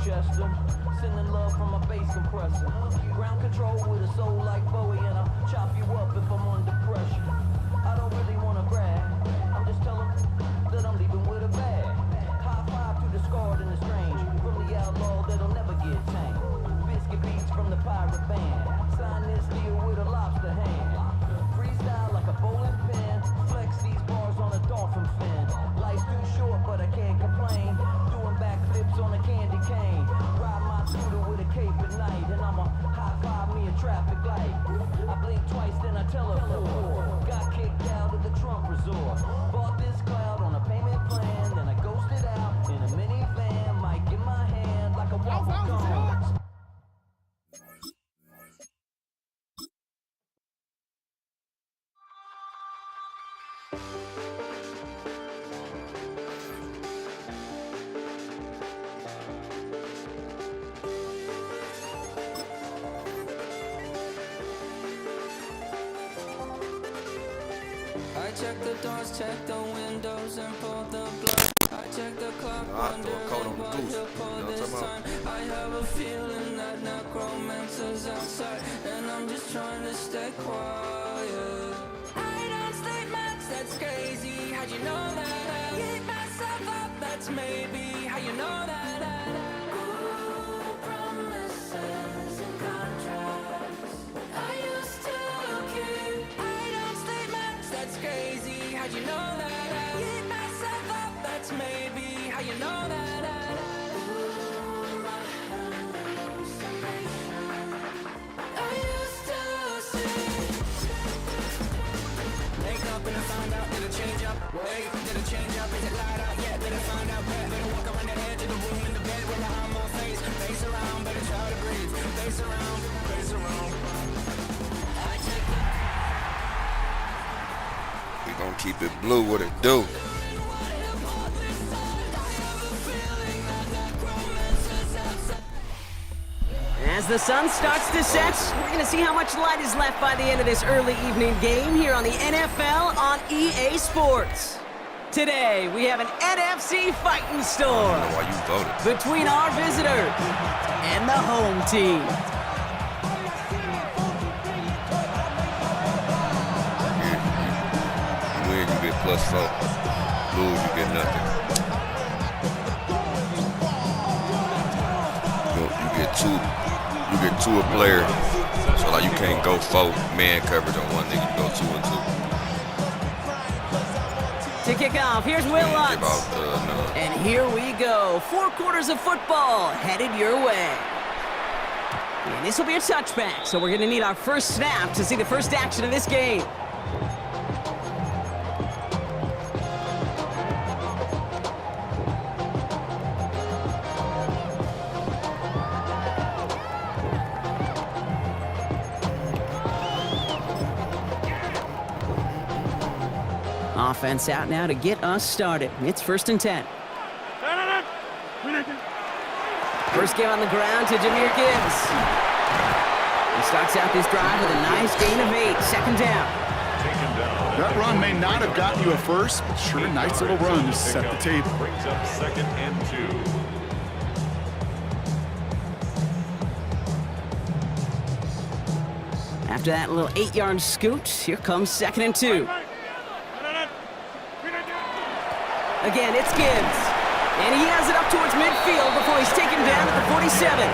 Chester. Sending love from a bass compressor. Ground control with a soul like Bowie, and I'll chop you up if I'm under pressure. I don't really wanna brag. I'm just telling that I'm leaving with a bag. High five to the scarred and the strange. From the outlaw that'll never get tamed. Biscuit beats from the pirate band. Sign this deal with a lobster hand. Freestyle like a bowling pin. Flex these bars on a dolphin fin. Life's too short, but I can't complain. Doing backflips on a candy cane. Ride my scooter with a cape at night, and I'ma high five me a traffic light. I blink twice, then I tell her four. Got kicked out of the Trump resort. Bought this cloud on a payment plan, then I ghosted out in a minivan. Mic in my hand like a waffle cone. I check the doors, check the windows, and pull the blood. I check the clock, wondering what he'll pull this time. I have a feeling that necromancer's outside, and I'm just trying to stay quiet. I don't sleep much, that's crazy. How'd you know that? I keep myself up, that's maybe how you know that. Ooh, promises and contracts I used to keep. I don't sleep much, that's crazy. How'd you know that? I keep myself up, that's maybe how you know that. Ooh, my hallucination I used to see. Wake up and I find out, did it change up? Hey, did it change up? Is it light out? Yeah, did it find out? Better walk around the edge of the room in the bed with my arm on face. Face around, better try to breathe. Face around, face around. I check the We gonna keep it blue, what it do? As the sun starts to set, we're going to see how much light is left by the end of this early evening game here on the NFL on EA Sports. Today, we have an NFC fighting storm I don't know why you voted. between our visitor and the home team. You win, you get +4. Lose, you get nothing. You get two a player. So like you can't go 4 man coverage on one nigga, you go 2 and 2. To kick off, here's Will Lutz. And here we go. 4 quarters of football headed your way. And this will be a touchback, so we're going to need our first snap to see the first action of this game. Offense out now to get us started. It's 1st and 10. First game on the ground to Jahmyr Gibbs. He starts out this drive with a nice gain of 8. 2nd down. That run may not have gotten you a first, but sure, nice little run to set the table. Brings up 2nd and 2. After that little 8-yard scoot, here comes 2nd and 2. Again, it's Gibbs. And he has it up towards midfield before he's taken down at the 47.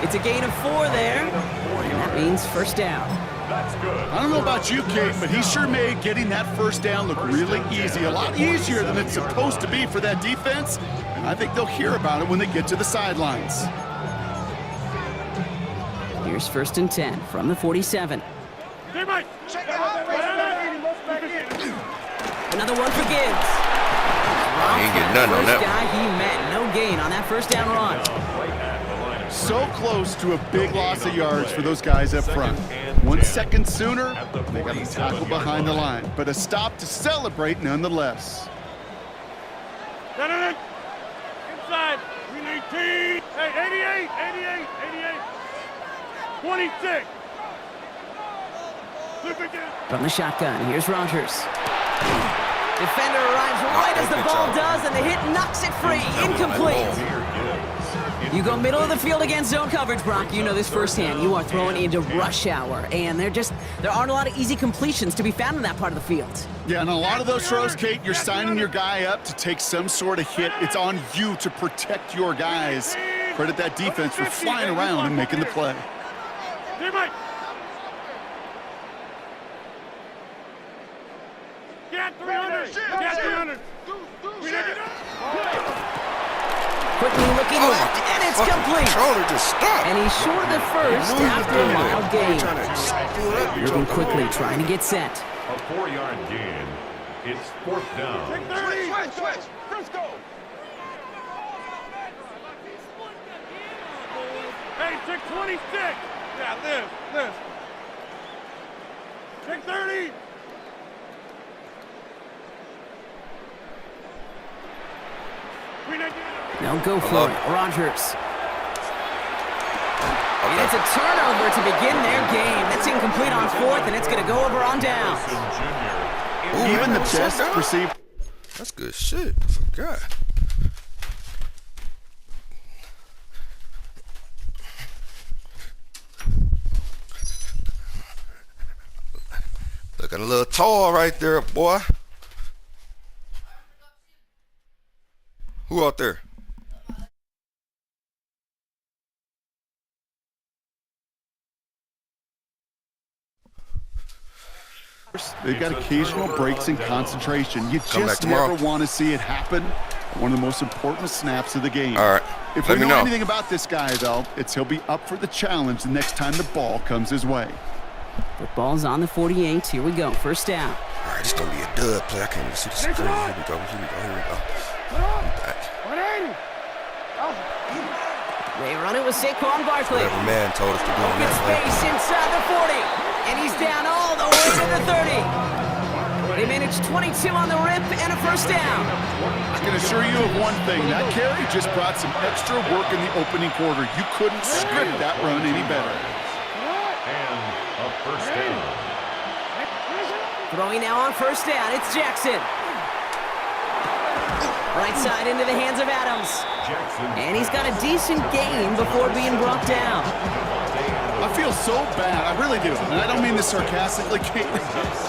It's a gain of 4 there. And that means 1st down. That's good. I don't know about you, Kate, but he sure made getting that 1st down look really easy. A lot easier than it's supposed to be for that defense. And I think they'll hear about it when they get to the sidelines. Here's 1st and 10 from the 47. Another one for Gibbs. He ain't getting nothing on that guy he met. No gain on that 1st down run. So close to a big loss of yards for those guys up front. 1 second sooner, they got to tackle behind the line. But a stop to celebrate nonetheless. Inside. We need T. Hey, 88. 26. From the shotgun, here's Rodgers. Defender arrives right as the ball does, and the hit knocks it free. Incomplete. You go middle of the field against zone coverage, Brock. You know this firsthand. You are throwing into rush hour, and there aren't a lot of easy completions to be found in that part of the field. Yeah, and a lot of those throws, Kate, you're signing your guy up to take some sort of hit. It's on you to protect your guys. Credit that defense for flying around and making the play. Get 300! Get 300! Quickly looking left, and it's complete. Controller just stopped. And he's short of the first after a mild gain. Moving quickly, trying to get set. A 4-yard gain. It's 4th down. Switch. Let's go. Hey, check 26. Yeah, this. Check 30. No, go for it. Rogers. And it's a turnover to begin their game. That's incomplete on 4th, and it's going to go over on downs. Even the best perceived. That's good shit. I forgot. Looking a little tall right there, boy. Who out there? They've got occasional breaks in concentration. You just never want to see it happen. One of the most important snaps of the game. All right. If we know anything about this guy, though, it's he'll be up for the challenge the next time the ball comes his way. Football's on the 48. Here we go. First down. All right, this is going to be a dud play. I can't even see the screen. Here we go. I'm back. They run it with Saquon Barkley. Whatever man told us to do on Open that play. space inside the 40. And he's down all the way to the 30. They managed 22 on the rip and a first down. I can assure you of one thing. That carry just brought some extra work in the opening quarter. You couldn't script that run any better. And a first down. Throwing now on first down. It's Jackson. Right side into the hands of Adams. And he's got a decent gain before being brought down. I feel so bad. I really do. And I don't mean this sarcastically, Kate. I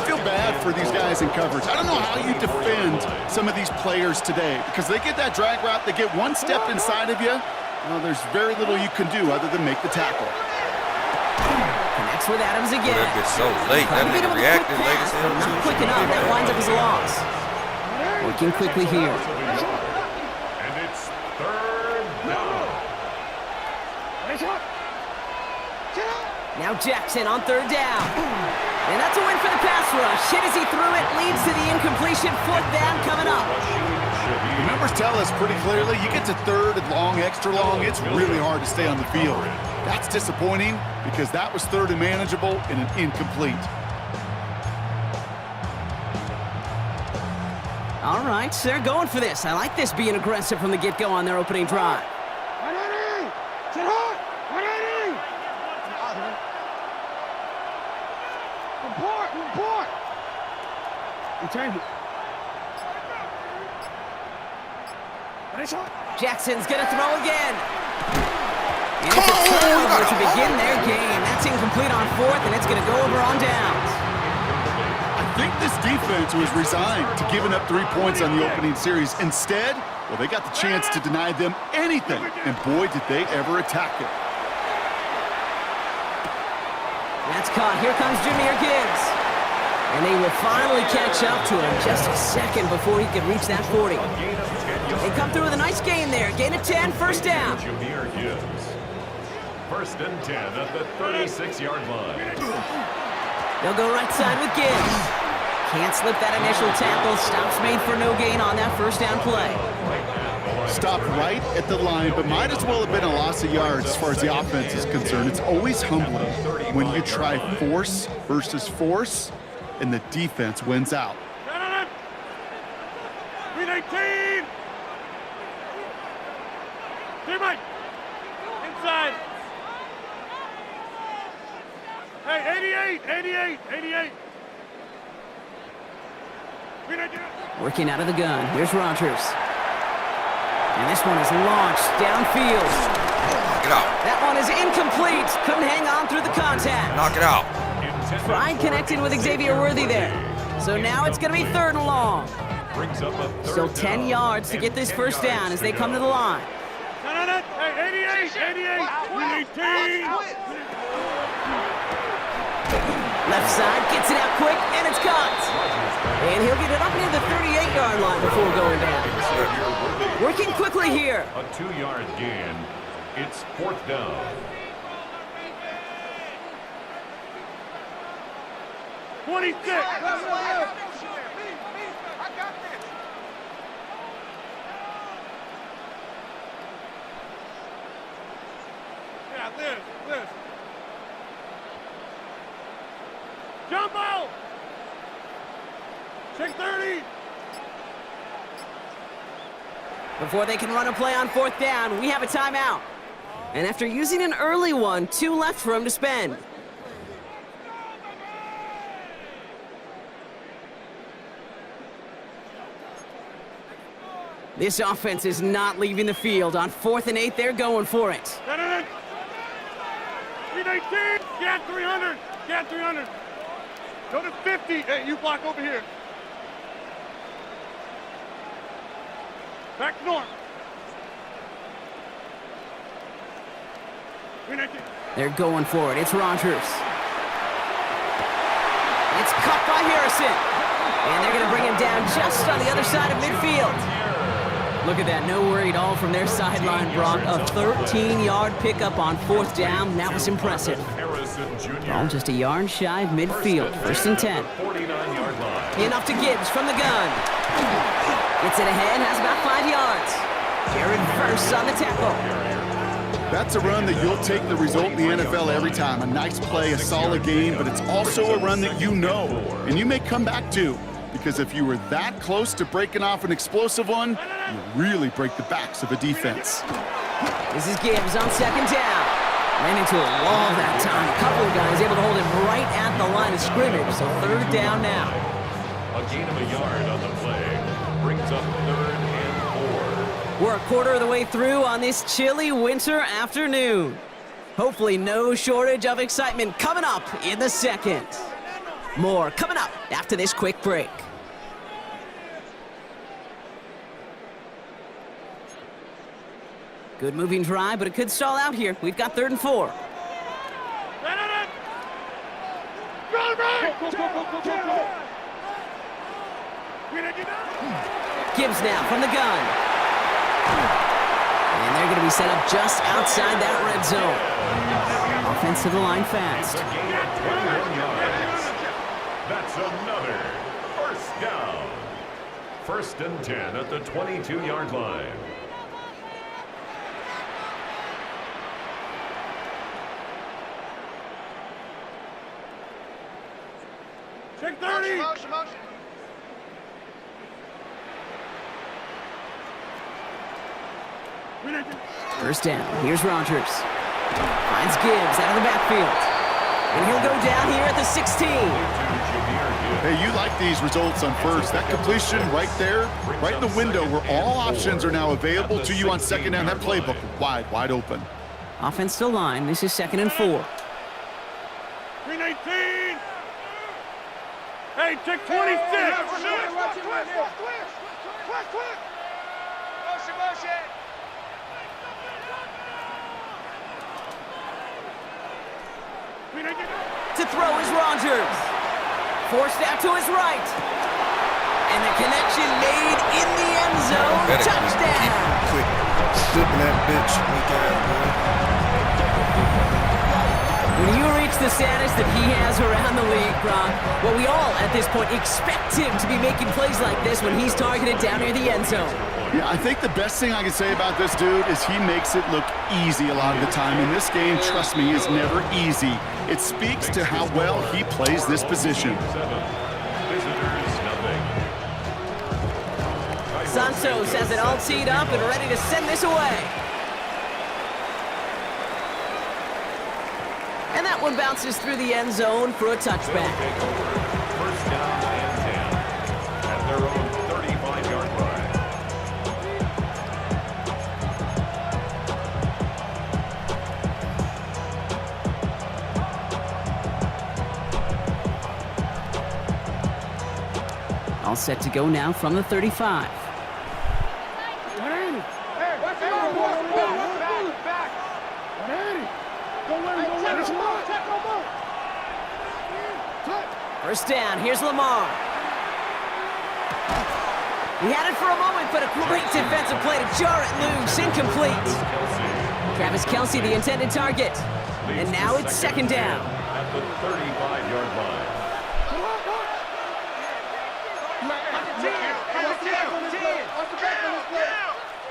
feel bad for these guys in coverage. I don't know how you defend some of these players today because they get that drag route, they get one step inside of you. Well, there's very little you can do other than make the tackle. Connects with Adams again. That bit's so late. That nigga reacted late as hell. Not quick enough. That winds up as a loss. Working quickly here. And it's 3rd down. Now Jackson on 3rd down. And that's a win for the pass rush. Hit as he threw it, leads to the incompletion. 4th down coming up. The numbers tell us pretty clearly, you get to 3rd and long, extra long, it's really hard to stay on the field. That's disappointing because that was 3rd and manageable and an incomplete. All right, so they're going for this. I like this being aggressive from the get-go on their opening drive. Jackson's gonna throw again. And it's a turnover to begin their game. That's incomplete on 4th, and it's gonna go over on downs. I think this defense was resigned to giving up 3 points on the opening series. Instead, well, they got the chance to deny them anything, and boy, did they ever attack it. That's caught. Here comes Jahmyr Gibbs. And they will finally catch up to him just a second before he could reach that 40. They come through with a nice gain there. Gain of 10, first down. Jahmyr Gibbs. 1st and 10 at the 36-yard line. They'll go right side with Gibbs. Can't slip that initial tackle. Stops made for no gain on that first down play. Stopped right at the line, but might as well have been a loss of yards as far as the offense is concerned. It's always humbling when you try force versus force, and the defense wins out. Green 18! Teammate! Inside! Hey, 88! Working out of the gun. Here's Rogers. And this one is launched downfield. it out. That one is incomplete. Couldn't hang on through the contact. Knock it out. Tried connecting with Xavier Worthy there. So now it's going to be 3rd and long. Brings up a Still third 10 down yards to and get this 10 first down yards as they come to the go. line. Hey, 88, 18. Left side gets it out quick, and it's caught. And he'll get it up near the 38-yard line before going down. Working quickly here. A 2-yard gain. It's 4th down. 26. Yeah, this. Jump out. Check 30. Before they can run a play on 4th down, we have a timeout. And after using an early one, 2 left for him to spend. This offense is not leaving the field. On 4th and 8, they're going for it. 319. Get 300. Get 300. Go to 50. Hey, you block over here. Back north. 319. They're going for it. It's Rogers. It's caught by Harrison. And they're going to bring him down just on the other side of midfield. Look at that. No worry at all from their sideline, Brock. A 13-yard pickup on 4th down. That was impressive. All just a yard shy of midfield. 1st and 10. 49-yard line. Enough to Gibbs from the gun. Gets it ahead, has about 5 yards. Jared Verse on the tackle. That's a run that you'll take the result in the NFL every time. A nice play, a solid game, but it's also a run that you know, and you may come back to. Because if you were that close to breaking off an explosive one, you really break the backs of a defense. This is Gibbs on 2nd down. Ran into a wall that time. A couple of guys able to hold him right at the line of scrimmage. So 3rd down now. A gain of a yard on the play. Brings up 3rd and 4. We're a quarter of the way through on this chilly winter afternoon. Hopefully no shortage of excitement coming up in the 2nd. More coming up after this quick break. Good moving drive, but it could stall out here. We've got 3rd and 4. Gibbs now from the gun. And they're going to be set up just outside that red zone. Offense to the line fast. It's a gain of 21 yards. That's another 1st down. 1st and 10 at the 22-yard line. Check 30. Motion. 1st down. Here's Rogers. Finds Gibbs out of the backfield. And he'll go down here at the 16. Hey, you like these results on 1st. That completion right there, right in the window where all options are now available to you on 2nd down. That playbook wide open. Offense to line. This is 2nd and 4. 319. Hey, check 26. Motion. To throw is Rogers. Forced out to his right. And the connection made in the end zone. Better Touchdown. Quick. Flipping that bitch. Make that, When you reach the status that he has around the league, Brock, well, we all at this point expect him to be making plays like this when he's targeted down near the end zone. Yeah, I think the best thing I can say about this dude is he makes it look easy a lot of the time. And this game, trust me, is never easy. It speaks to how well he plays this position. Santos has it all teed up and ready to send this away. And that one bounces through the end zone for a touchback. 1st down and 10 at their own 35-yard line. All set to go now from the 35. First down, here's Lamar. He had it for a moment, but a great defensive play to jar it loose. Incomplete. Travis Kelce, the intended target. And now it's second down. At the 35-yard line.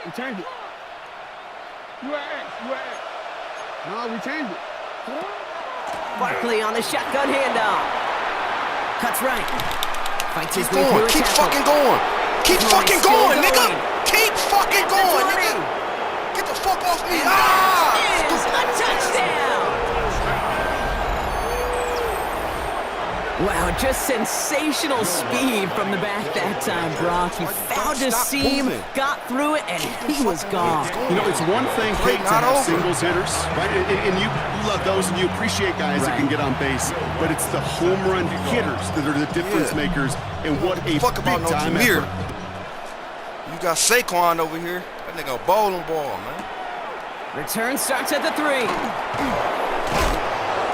We changed it. You at X. No, we changed it. Barkley on the shotgun handoff. Cuts right. Fights his Keep way through going. a Keep tackle. fucking going. Keep He's fucking still going, going. nigga. Keep fucking going, nigga. Get the fuck off me. Ah! Is a touchdown. Wow, just sensational speed from the back that time, Brock. He found a seam, got through it, and he was gone. You know, it's one thing, Kate, to have singles hitters, right? And you love those, and you appreciate guys that can get on base. But it's the home run hitters that are the difference makers, and what a big-time effort. You got Saquon over here. That nigga a bowling ball, man. Return starts at the 3.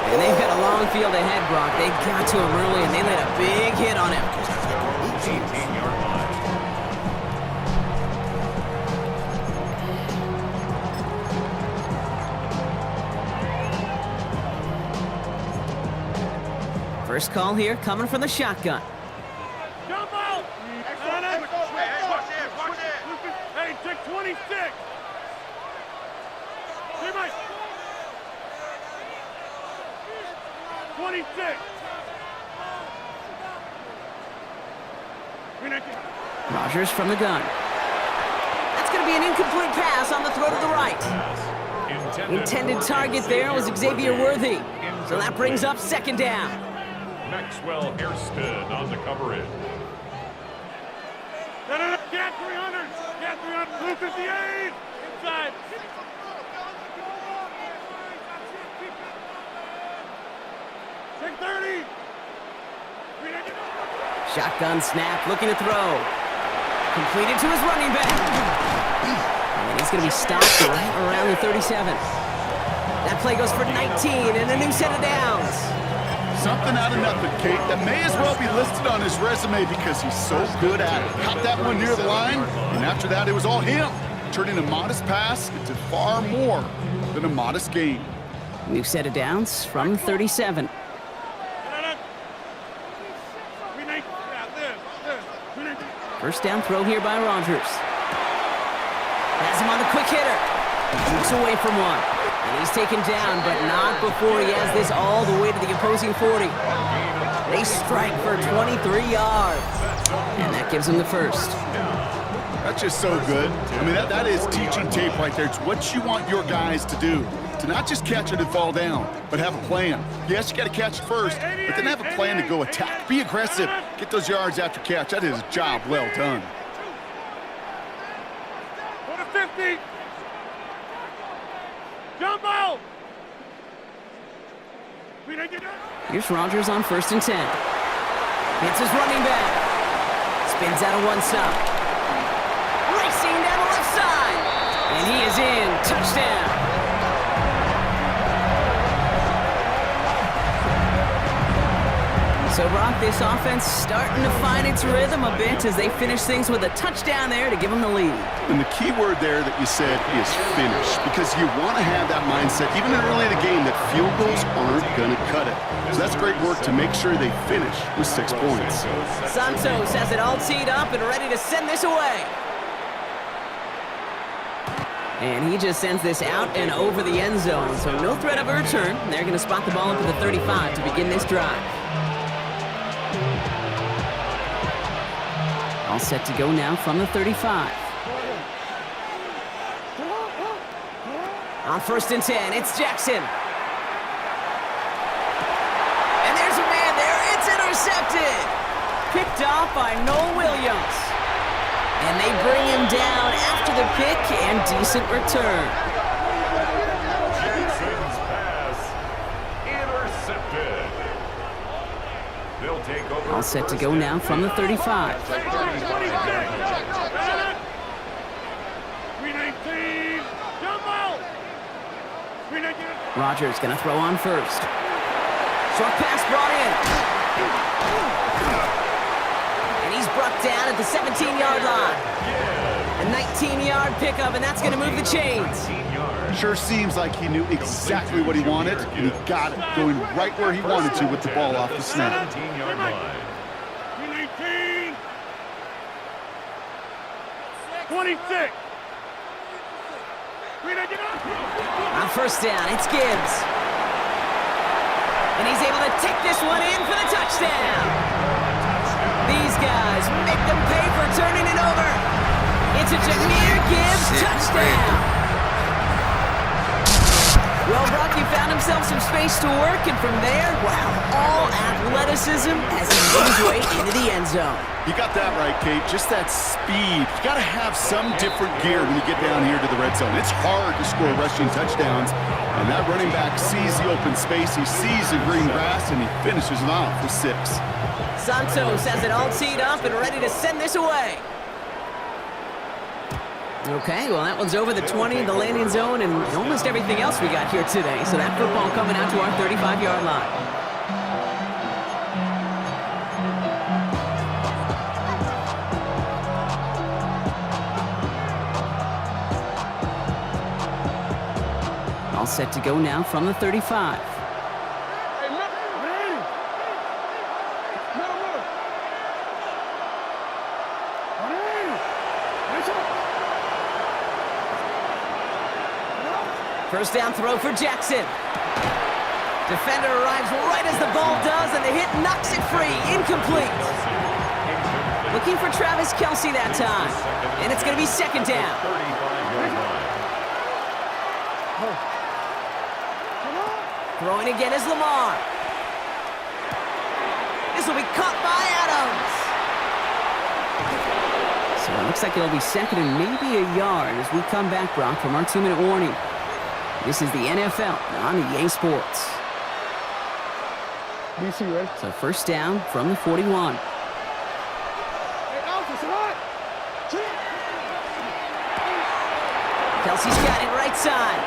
And they've got a long field ahead, Brock. They got to him early, and they laid a big hit on him. 18-yard line. First call here coming from the shotgun. Jump out! Hey, take 26! Hey, Mike! 26! Rodgers from the gun. That's going to be an incomplete pass on the throw to the right. Intended target there was Xavier Worthy. So that brings up second down. Maxwell Hairston on the coverage. No, get 300! Get 300! Blue 58! Inside! Take 30! Shotgun snap, looking to throw. Completed to his running back. And he's going to be stopped right around the 37. That play goes for 19 and a new set of downs. Something out of nothing, Kate, that may as well be listed on his resume because he's so good at it. Caught that one near the line, and after that, it was all him, turning a modest pass into far more than a modest gain. New set of downs from 37. First down throw here by Rodgers. Has him on the quick hitter. Keeps away from one. And he's taken down, but not before he has this all the way to the opposing 40. They strike for 23 yards. And that gives him the first. That's just so good. I mean, that is teaching tape right there. It's what you want your guys to do. To not just catch it and fall down, but have a plan. Yes, you got to catch it first, but then have a plan to go attack. Be aggressive. Get those yards after catch. That is a job well done. Go to 50! Jump out! Here's Rodgers on 1st and 10. Hits his running back. Spins out of one side. Racing down the left side. And he is in. Touchdown. So, Brock, this offense starting to find its rhythm a bit as they finish things with a touchdown there to give them the lead. And the key word there that you said is finish, because you want to have that mindset, even early in the game, that field goals aren't going to cut it. So that's great work to make sure they finish with 6 points. Santos has it all teed up and ready to send this away. And he just sends this out and over the end zone, so no threat of a return. They're going to spot the ball up at the 35 to begin this drive. All set to go now from the 35. On 1st and 10, it's Jackson. And there's a man there. It's intercepted. Picked off by Noel Williams. And they bring him down after the pick and decent return. Jackson's pass intercepted. They'll take over All set to go now from the 35. 319. Jump out. 319. Rogers going to throw on first. Short pass brought in. And he's brought down at the 17-yard line. A 19-yard pickup, and that's going to move the chains. Sure seems like he knew exactly what he wanted, and he got it, going right where he wanted to with the ball off the snap. 17-yard line. 319. 26. 319. On first down, it's Gibbs. And he's able to take this one in for the touchdown. These guys make them pay for turning it over. It's a Jahmyr Gibbs touchdown. Well, Brock, he found himself some space to work, and from there, wow, all athleticism as he made his way into the end zone. You got that right, Kate. Just that speed. You got to have some different gear when you get down here to the red zone. It's hard to score rushing touchdowns, and that running back sees the open space, he sees the green grass, and he finishes it off with 6. Santos has it all teed up and ready to send this away. Okay, well, that one's over the 20, the landing zone, and almost everything else we got here today. So that football coming out to our 35-yard line. All set to go now from the 35. First down throw for Jackson. Defender arrives right as the ball does, and the hit knocks it free. Incomplete. Looking for Travis Kelce that time. And it's going to be second down. Throwing again is Lamar. This will be caught by Adams. So it looks like it'll be second and maybe a yard as we come back, Brock, from our 2-minute warning. This is the NFL on EA Sports. DC, ready? So first down from the 41. Kelsey's got it right side.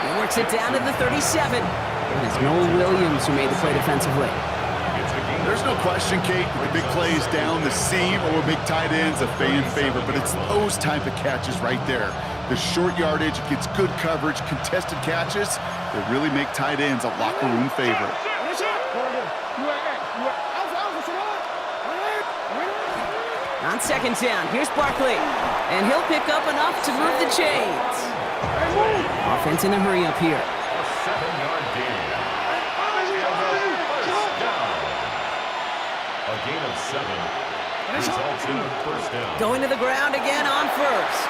He works it down to the 37. And it's Noel Williams who made the play defensively. There's no question, Kate, the big plays down the seam or big tight ends, a fan favorite, but it's those type of catches right there. The short yardage, it gets good coverage, contested catches that really make tight ends a locker room favorite. On second down, here's Barkley. And he'll pick up enough to move the chains. Offense in a hurry up here. A 7-yard gain. First down. A gain of 7 results in a first down. Going to the ground again on first.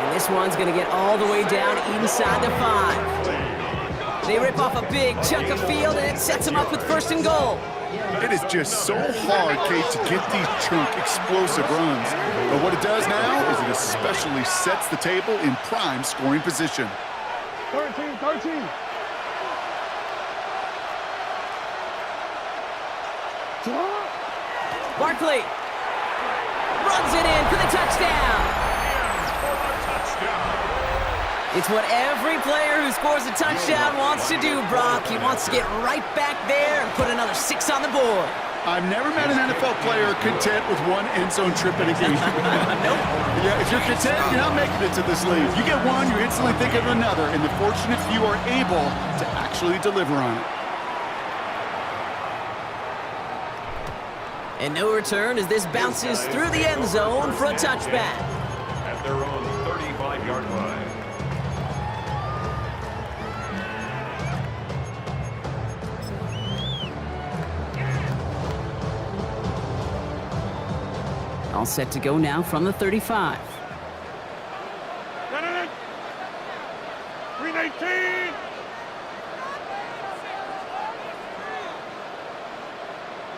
And this one's going to get all the way down inside the 5. They rip off a big chunk of field, and it sets them up with first and goal. It is just so hard, Kate, to get these chunk, explosive runs. But what it does now is it especially sets the table in prime scoring position. 13. Barkley runs it in for the touchdown. It's what every player who scores a touchdown wants to do, Brock. He wants to get right back there and put another 6 on the board. I've never met an NFL player content with one end zone trip in a game. Nope. Yeah, if you're content, you're not making it to this league. You get one, you instantly think of another, and the fortunate few are able to actually deliver on it. And no return as this bounces through the end zone for a touchback. At their own 35-yard line. All set to go now from the 35. 319.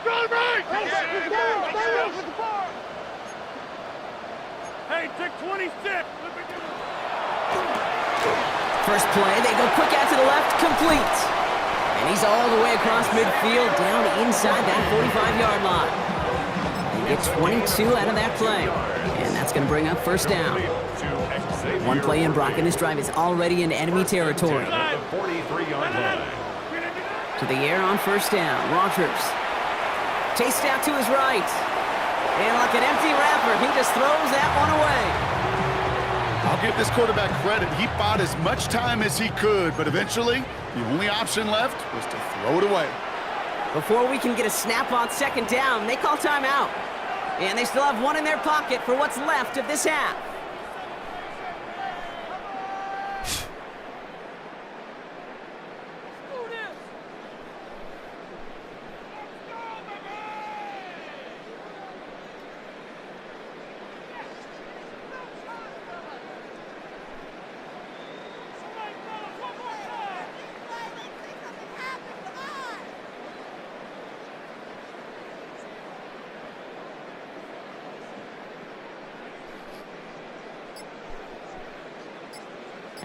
Go right. Hey, take 26. First play, they go quick out to the left, complete. And he's all the way across midfield, down inside that 45-yard line. They get 22 out of that play. And that's going to bring up first down. One play in, Brock, in this drive is already in enemy territory. To the air on first down. Rogers. Chased out to his right. And like an empty wrapper, he just throws that one away. I'll give this quarterback credit. He bought as much time as he could, but eventually, the only option left was to throw it away. Before we can get a snap on second down, they call timeout. And they still have one in their pocket for what's left of this half.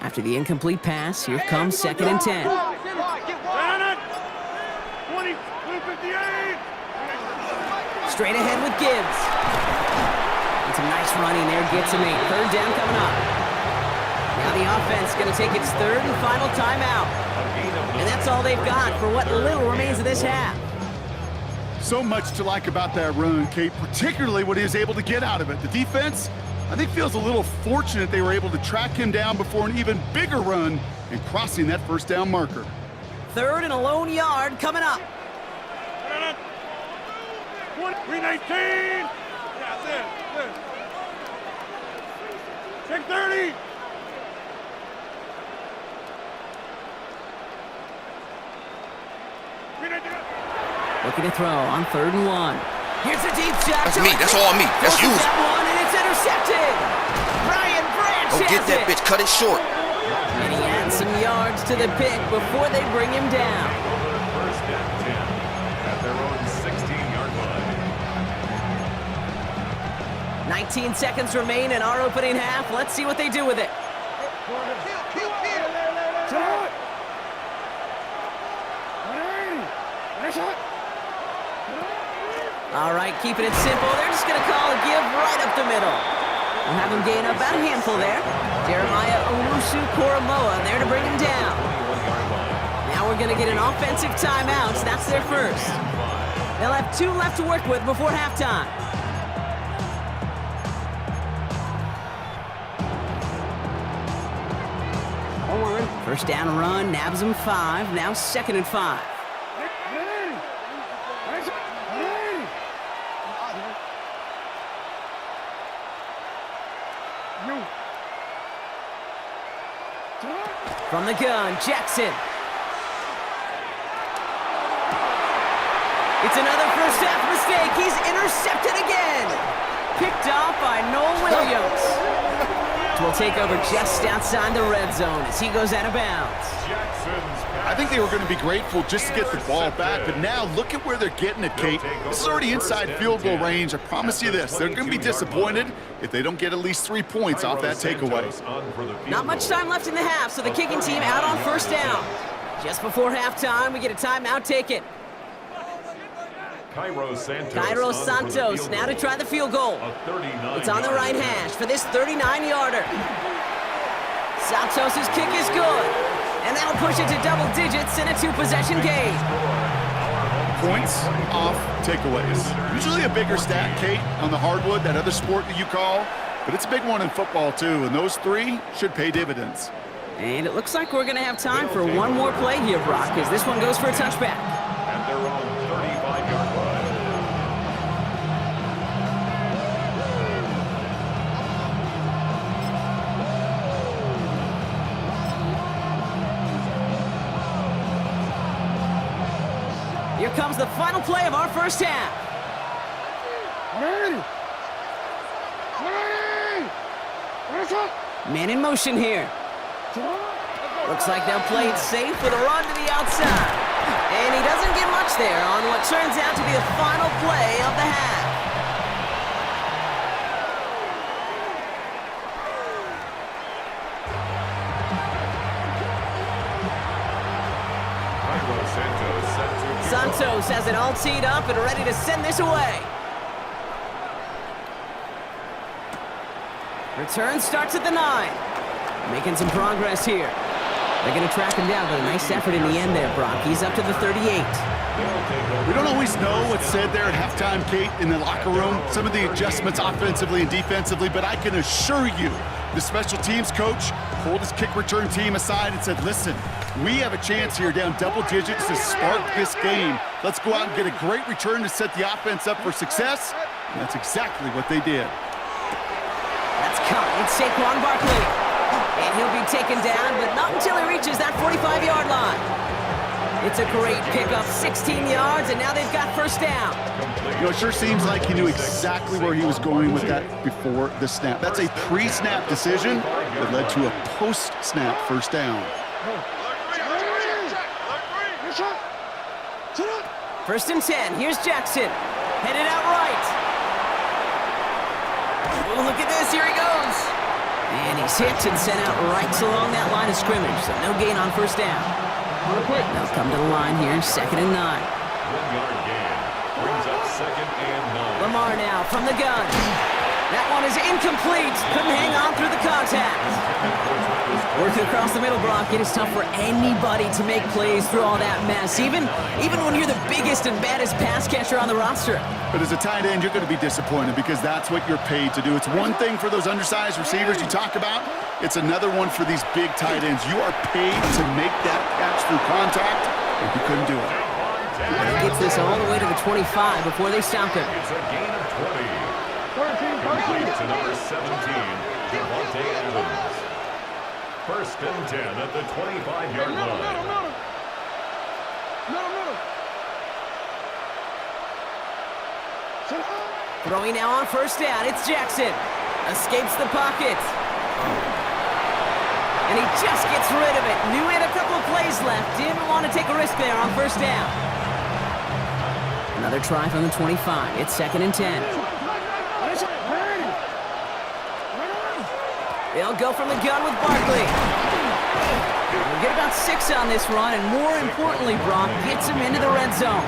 After the incomplete pass, here comes 2nd and 10. 20, 258. Straight ahead with Gibbs. And some nice running there gets him 8. Third down coming up. Now the offense going to take its third and final timeout. And that's all they've got for what little remains of this half. So much to like about that run, Kate, particularly what he was able to get out of it. The defense, I think, feels a little fortunate they were able to track him down before an even bigger run and crossing that first down marker. Third and a lone yard coming up. 319. Yeah, that's it. Check 30. Looking to throw on 3rd and 1. Here's a deep shot. That's me. That's all me. That's you. That one, and it's intercepted. Brian Branch Go get has that it. bitch. Cut it short. And he adds some yards to the pick before they bring him down. First and 10 at their own 16-yard line. 19 seconds remain in our opening half. Let's see what they do with it. All right, keeping it simple. They're just going to call a give right up the middle. We'll have him gain up about a handful there. Jeremiah Owusu-Koramoah there to bring him down. Now we're going to get an offensive timeout. So that's their first. They'll have 2 left to work with before halftime. First down run, nabs him 5. Now 2nd and 5. From the gun, Jackson. It's another first half mistake. He's intercepted again. Picked off by Noel Williams. Will take over just outside the red zone as he goes out of bounds. I think they were going to be grateful just to get the ball back, but now look at where they're getting it, Kate. This is already inside field goal range. I promise you this, they're going to be disappointed if they don't get at least 3 points off that takeaway. Not much time left in the half, so the kicking team out on first down. Just before halftime, we get a timeout taken. Cairo Santos now to try the field goal. It's on the right hash for this 39-yarder. Santos' kick is good, and that'll push it to double digits in a 2-possession game. Points off takeaways. Usually a bigger stat, Kate, on the hardwood, that other sport that you call, but it's a big one in football too, and those 3 should pay dividends. And it looks like we're going to have time for one more play here, Brock, because this one goes for a touchback. At their own 35-yard line. Here comes the final play of our first half. Man in motion here. Looks like they'll play it safe with a run to the outside. And he doesn't get much there on what turns out to be the final play of the half. Cairo Santos defense has it all teed up and ready to send this away. Return starts at the 9. Making some progress here. They're going to track him down, but a nice effort in the end there, Brock. He's up to the 38. We don't always know what's said there at halftime, Kate, in the locker room. Some of the adjustments offensively and defensively, but I can assure you the special teams coach pulled his kick return team aside and said, listen, we have a chance here down double digits to spark this game. Let's go out and get a great return to set the offense up for success. And that's exactly what they did. That's caught. It's Saquon Barkley. And he'll be taken down, but not until he reaches that 45-yard line. It's a great pickup, 16 yards, and now they've got first down. You know, it sure seems like he knew exactly where he was going with that before the snap. That's a pre-snap decision that led to a post-snap first down. First and 10. Here's Jackson. Headed out right. Oh, look at this. Here he goes. And he's hit and sent out right along that line of scrimmage, so no gain on first down. They'll come to the line here, 2nd and 9. 1-yard gain brings up 2nd and 9. Lamar now from the gun. That one is incomplete. Couldn't hang on through the contact. Working across the middle, Brock. It is tough for anybody to make plays through all that mess, even when you're the biggest and baddest pass catcher on the roster. But as a tight end, you're going to be disappointed because that's what you're paid to do. It's one thing for those undersized receivers you talk about. It's another one for these big tight ends. You are paid to make that catch through contact, and you couldn't do it. He gets this all the way to the 25 before they stop him. It's a gain of 20. Complete to number 17, Devontae Adams. 1st and 10 at the 25-yard line. Throwing now on first down. It's Jackson. Escapes the pocket. And he just gets rid of it. Knew he had a couple of plays left. Didn't want to take a risk there on first down. Another try from the 25. It's 2nd and 10. They'll go from the gun with Barkley. We'll get about 6 on this run, and more importantly, Brock gets him into the red zone.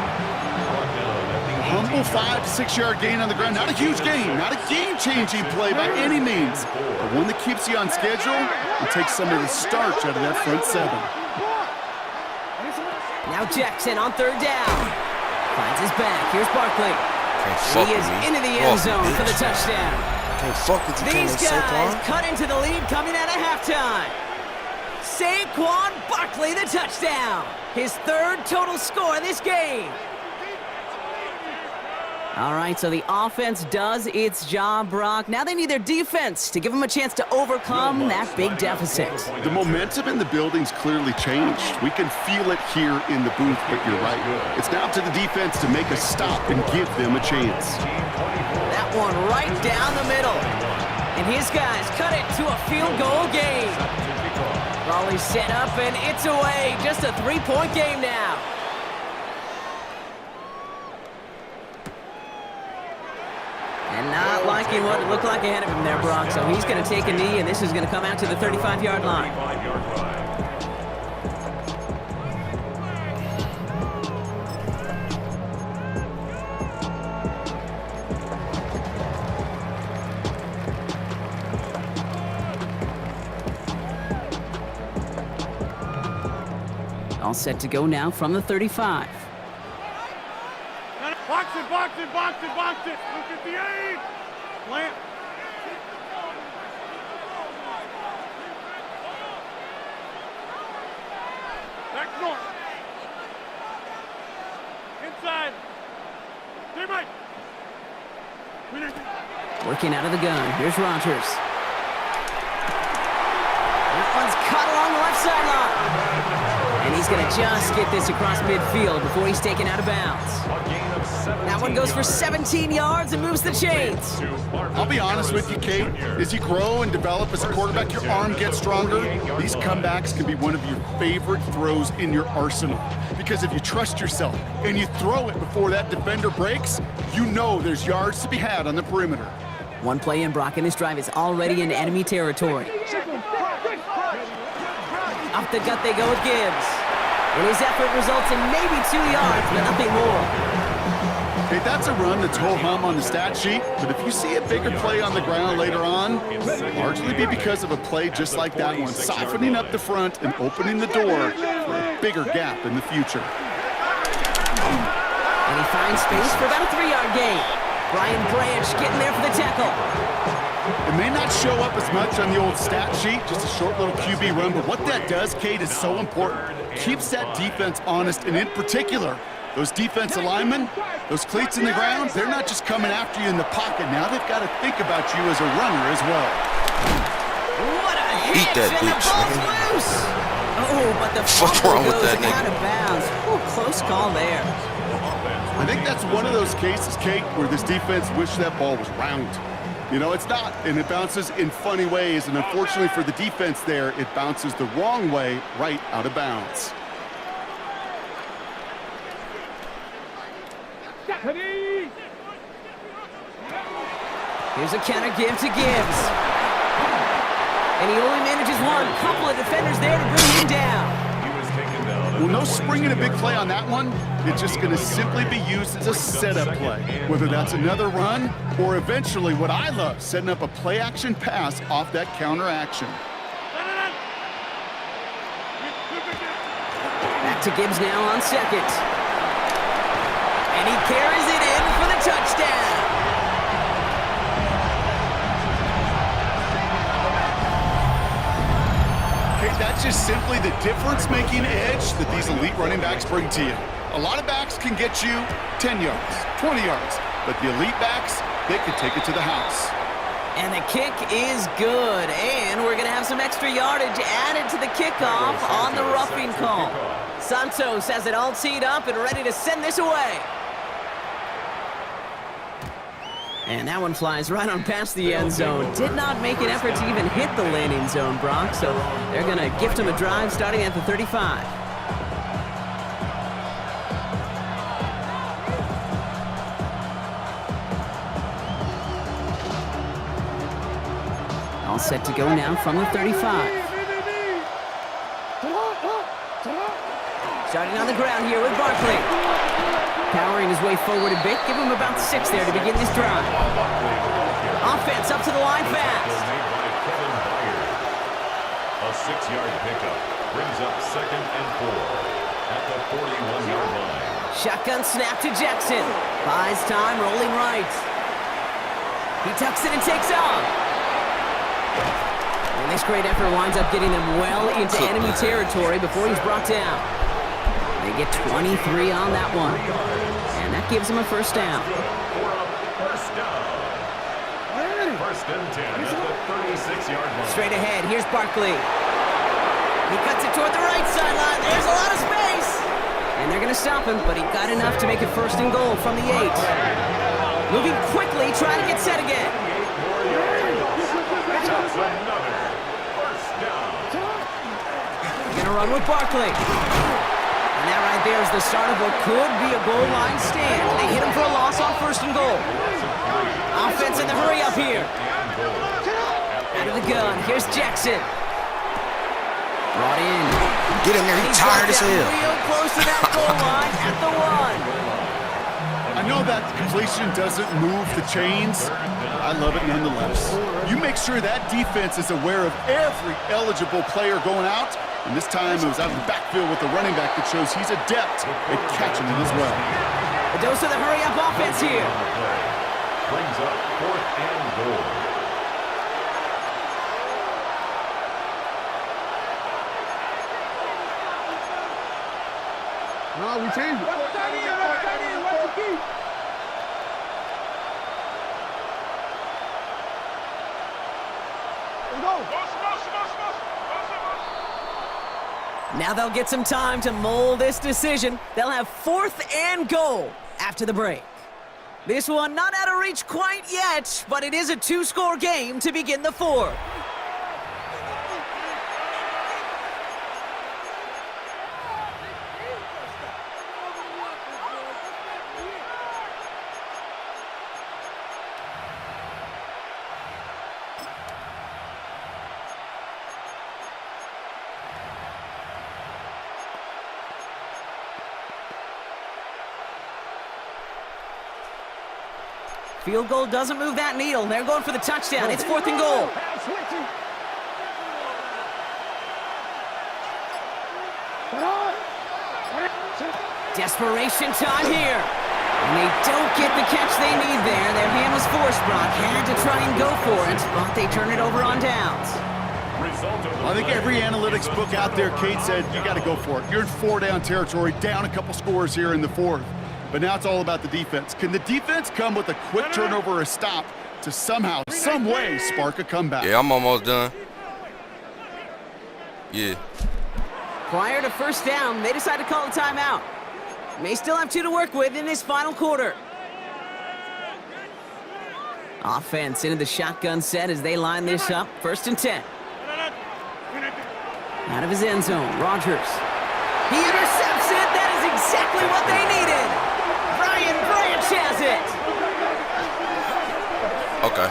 A humble 5 to 6 yard gain on the ground. Not a huge gain, not a game-changing play by any means, but one that keeps you on schedule and takes some of the starch out of that front 7. Now Jackson on 3rd down. Finds his back. Here's Barkley. He is into the end zone for the touchdown. These guys cut into the lead coming out of halftime. Saquon Barkley, the touchdown. His 3rd total score in this game. All right, so the offense does its job, Brock. Now they need their defense to give them a chance to overcome that big deficit. The momentum in the building's clearly changed. We can feel it here in the booth, but you're right. It's now to the defense to make a stop and give them a chance. That one right down the middle. And his guys cut it to a field goal game. Raleigh's set up, and it's away. Just a 3-point game now. And not liking what it looked like ahead of him there, Brock. So he's going to take a knee, and this is going to come out to the 35-yard line. All set to go now from the 35. Box it, box it, box it, box it. Look at the aim. Plant. Back north. Inside. Teammate. Working out of the gun. Here's Rogers. That one's caught along the left sideline. And he's going to just get this across midfield before he's taken out of bounds. That one goes for 17 yards and moves the chains. I'll be honest with you, Kate. As you grow and develop as a quarterback, your arm gets stronger. These comebacks can be one of your favorite throws in your arsenal. Because if you trust yourself and you throw it before that defender breaks, you know there's yards to be had on the perimeter. One play in, Brock, and this drive is already into enemy territory. Off the gut they go with Gibbs. And his effort results in maybe 2 yards, but nothing more. Hey, that's a run that's ho-hum on the stat sheet, but if you see a bigger play on the ground later on, it'll largely be because of a play just like that one, softening up the front and opening the door for a bigger gap in the future. And he finds space for about a 3-yard gain. Brian Branch getting there for the tackle. It may not show up as much on the old stat sheet, just a short little QB run, but what that does, Kate, is so important. Keeps that defense honest, and in particular, those defensive linemen, those cleats in the ground, they're not just coming after you in the pocket. Now they've got to think about you as a runner as well. What a hit! Eat that And bitch, the ball's nigga. loose! Oh, but the Fuck fumble wrong with goes that nigga? out of bounds. Ooh, close call there. I think that's one of those cases, Kate, where this defense wished that ball was round. You know, it's not, and it bounces in funny ways, and unfortunately for the defense there, it bounces the wrong way right out of bounds. Here's a counter give to Gibbs. And he only manages one. Couple of defenders there to bring him down. Well, no springing a big play on that one. It's just going to simply be used as a setup play, whether that's another run or eventually what I love, setting up a play-action pass off that counter action. Back to Gibbs now on second. And he carries it in for the touchdown. Okay, that's just simply the difference-making edge that these elite running backs bring to you. A lot of backs can get you 10 yards, 20 yards, but the elite backs, they can take it to the house. And the kick is good. And we're going to have some extra yardage added to the kickoff on the roughing call. Santos has it all teed up and ready to send this away. And that one flies right on past the end zone. Did not make an effort to even hit the landing zone, Brock. So they're going to gift him a drive starting at the 35. All set to go now from the 35. Starting on the ground here with Barkley. Powering his way forward a bit. Give him about 6 there to begin this drive. Offense up to the line fast. A 6-yard pickup brings up 2nd and 4 at the 41-yard line. Shotgun snap to Jackson. Buys time, rolling right. He tucks it and takes off. And this great effort winds up getting them well into enemy territory before he's brought down. They get 23 on that one. And that gives him a first down. First down. 1st and 10 at the 36-yard line. Straight ahead, here's Barkley. He cuts it toward the right sideline. There's a lot of space. And they're going to stop him, but he got enough to make it 1st and goal from the 8. Moving quickly, trying to get set again. That's another first down. Gonna run with Barkley. And that right there is the start of what could be a goal line stand. They hit him for a loss on 1st and goal. Offense in the hurry up here. Out of the gun, here's Jackson. Brought in. Get in there, he's tired as hell. Real close to that goal line at the 1. I know that completion doesn't move the chains. I love it nonetheless. You make sure that defense is aware of every eligible player going out, and this time it was out of the backfield with the running back that shows he's adept at catching it as well. A dose of the hurry-up offense here. Brings up 4th and goal. No, we changed it. Now they'll get some time to mold this decision. They'll have 4th and goal after the break. This one not out of reach quite yet, but it is a 2-score game to begin the 4th. Field goal doesn't move that needle. They're going for the touchdown. It's 4th and goal. Desperation time here. And they don't get the catch they need there. Their hand was forced, Brock. Had to try and go for it, but they turn it over on downs. I think every analytics book out there, Kate said, you got to go for it. You're in 4-down territory, down a couple scores here in the 4th. But now it's all about the defense. Can the defense come with a quick turnover or a stop to somehow, some way, spark a comeback? Yeah, I'm almost done. Yeah. Prior to first down, they decide to call a timeout. May still have 2 to work with in this final quarter. Offense into the shotgun set as they line this up. 1st and 10. Out of his end zone, Rodgers. He intercepts it. That is exactly what they needed. Brian Branch has it. Okay.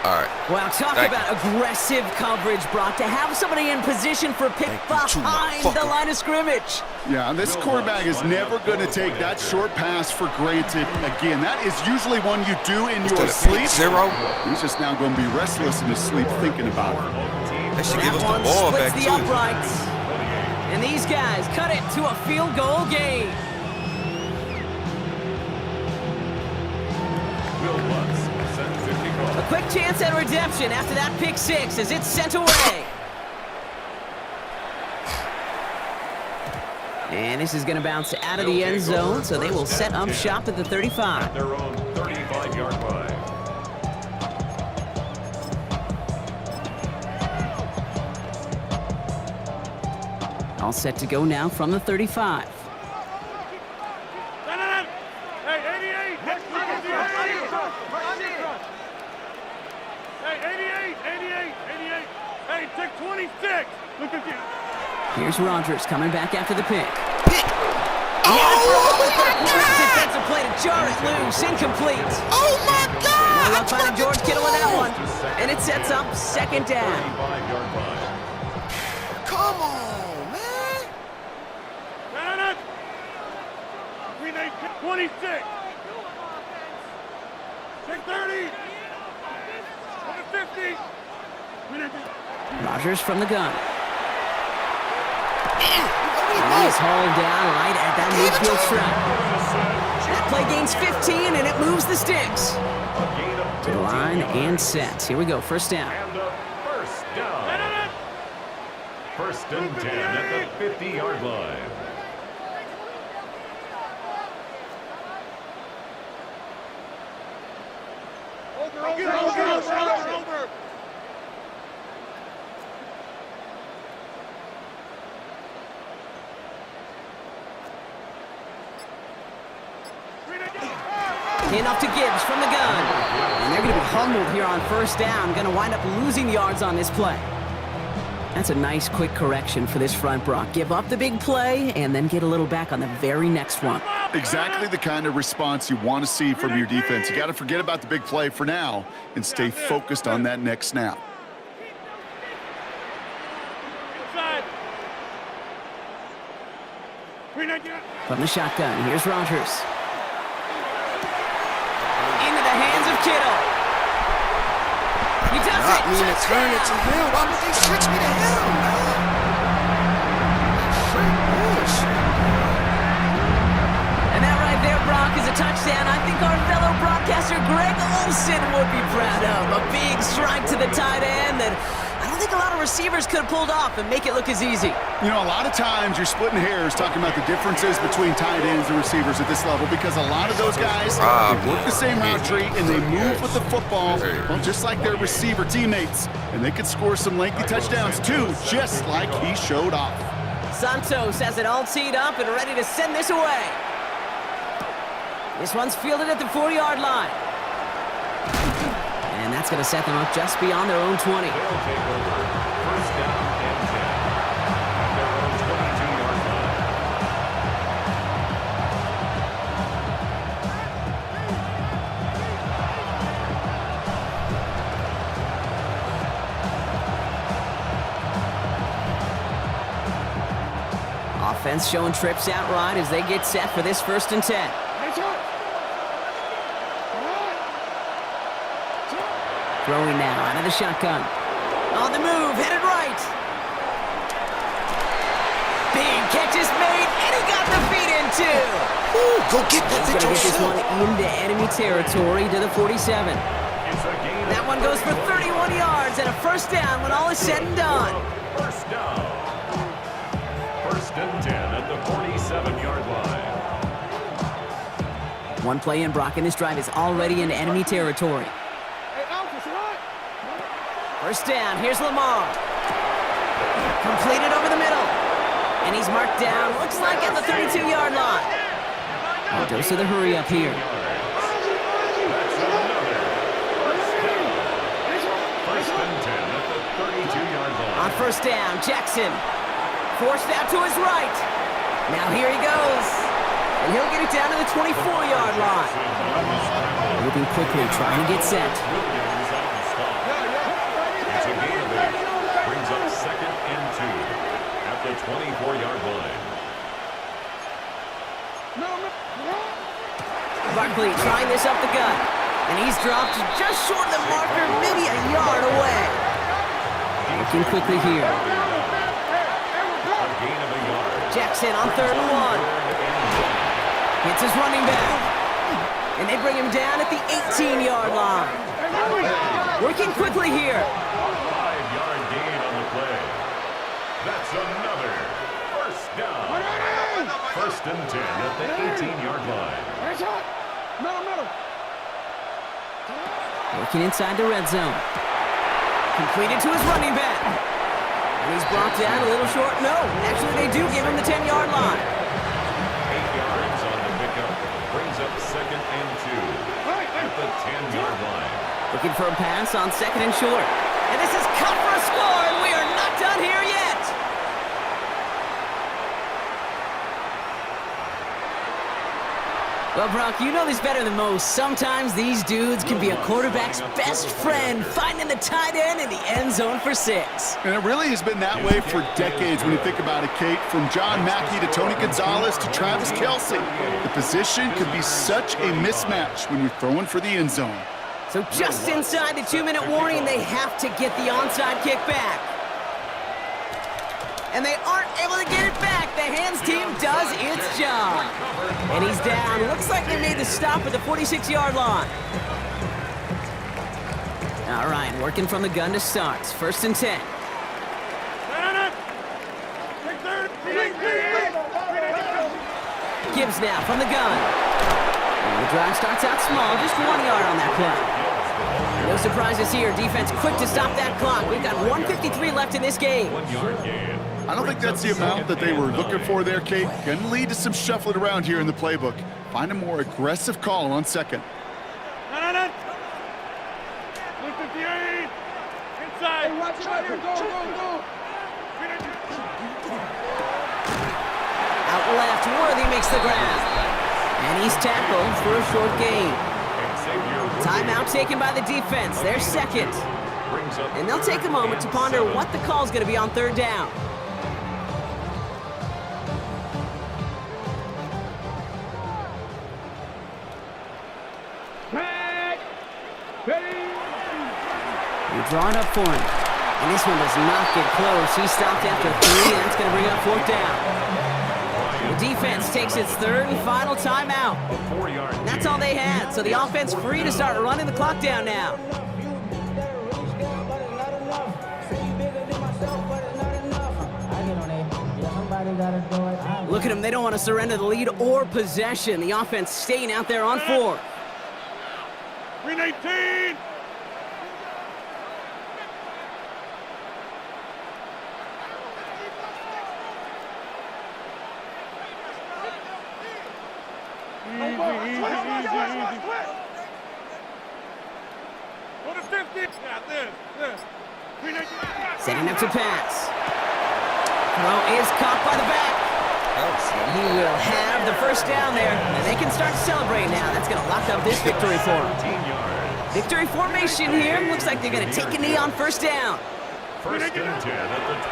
All right. Well, talk about aggressive coverage, Brock. To have somebody in position for a pick behind the line of scrimmage. Yeah, this quarterback is never going to take that short pass for granted again. That is usually one you do in your sleep. He's just now going to be restless in his sleep thinking about it. They should give us That the one ball splits back, the too. uprights. And these guys cut it to a field goal game. A quick chance at redemption after that pick 6 as it's sent away. And this is going to bounce out of the end zone, so they will set up shop at the 35. Their own 35-yard line. All set to go now from the 35. Hey, 88! Hey, 88! Hey, take 26! Look at you! Here's Rodgers coming back after the pick. Oh, my God! Defensive play to jar it loose, incomplete. Oh, my God! Well, up by George Kittle with that one. And it sets up 2nd down. 35-yard line. Come on, man. We need 26! Take 30! Take 50! Rodgers from the gun. And he's hauled down right at that midfield stripe. That play gains 15, and it moves the sticks. To the line and set. Here we go, 1st down. And a first down. 1st and 10 at the 50-yard line. Over! Enough to Gibbs from the gun. And they're going to be humbled here on 1st down. Going to wind up losing yards on this play. That's a nice quick correction for this front, Brock. Give up the big play and then get a little back on the very next one. Exactly the kind of response you want to see from your defense. You got to forget about the big play for now and stay focused on that next snap. Inside! From the shotgun, here's Rodgers. Into the hands of Kittle. He does it. I mean to turn it to him. Why would they switch me to him, man? And that right there, Brock, is a touchdown I think our fellow broadcaster Greg Olsen would be proud of. A big strike to the tight end that I don't think a lot of receivers could have pulled off and make it look as easy. You know, a lot of times you're splitting hairs talking about the differences between tight ends and receivers at this level because a lot of those guys, they work the same route tree and they move with the football, well, just like their receiver teammates. And they could score some lengthy touchdowns too, just like he showed off. Santos has it all teed up and ready to send this away. This one's fielded at the 40-yard line. And that's going to set them up just beyond their own 20. They'll take over. 1st down and 10. At their own 22-yard line. Offense showing trips out right as they get set for this 1st and 10. Throwing now out of the shotgun. On the move, headed right. Big catch is made, and he got the feet in too. Ooh, go get that He's bitch going to get this yourself. one into enemy territory to the 47. It's a gain That one goes for 31 yards and a first down when all is said and done. First down. First and 10 at the 47-yard line. One play in, Brock, and this drive is already into enemy territory. First down, here's Lamar. Completed over the middle. And he's marked down, looks like at the 32-yard line. A dose of the hurry up here. That's another first and 10 at the 32-yard line. On first down, Jackson. Forced out to his right. Now here he goes. And he'll get it down to the 24-yard line. Moving quickly, trying to get set. Williams on the stop. It's a gain of 8. Brings up second and 2 at the 24-yard line. Barkley trying this up the gut. And he's dropped just short of the marker, maybe a yard away. Looking quickly here. A gain of a yard. Jackson on 3rd and 1. Hits his running back. And they bring him down at the 18-yard line. Working quickly here. 5-yard gain on the play. That's another first down. First and 10 at the 18-yard line. Working inside the red zone. Completed to his running back. And he's brought down a little short. No, actually they do give him the 10-yard line. 8 yards on the pickup. Brings up second and 2 at the 10-yard line. Looking for a pass on second and short. And this is cut for a score, and we are not done here yet. Well, Brock, you know this better than most. Sometimes these dudes can be a quarterback's best friend, finding the tight end in the end zone for 6. And it really has been that way for decades when you think about it, Kate. From John Mackey to Tony Gonzalez to Travis Kelce. The position could be such a mismatch when you're throwing for the end zone. So just inside the 2-minute warning, they have to get the onside kick back. And they aren't able to get it back. The hands team does its job. And he's down. Looks like they made the stop at the 46-yard line. All right, working from the gun to start. First and 10. Gibbs now from the gun. And the drive starts out small, just 1 yard on that play. No surprises here. Defense quick to stop that clock. We've got 1:53 left in this game. 1-yard gain. I don't think that's the amount that they were looking for there, Kate. Going to lead to some shuffling around here in the playbook. Find a more aggressive call on second. 158. Inside. Watch it right here. Go. Out left, Worthy makes the grab. And he's tackled for a short gain. Timeout taken by the defense. They're second. And they'll take a moment to ponder what the call's going to be on 3rd down. You draw it up for him. And this one does not get close. He stopped after 3, and that's going to bring up 4th down. The defense takes its 3rd and final timeout. And that's all they had, so the offense free to start running the clock down now. Look at them, they don't want to surrender the lead or possession. The offense staying out there on 4. 319. Easy. Go to 50. Yeah, this. 319. Setting up to pass. Throw is caught by the back. He will have the first down there, and they can start to celebrate now. That's going to lock up this victory for them. Victory formation here. Looks like they're going to take a knee on 1st down. First and 10 at the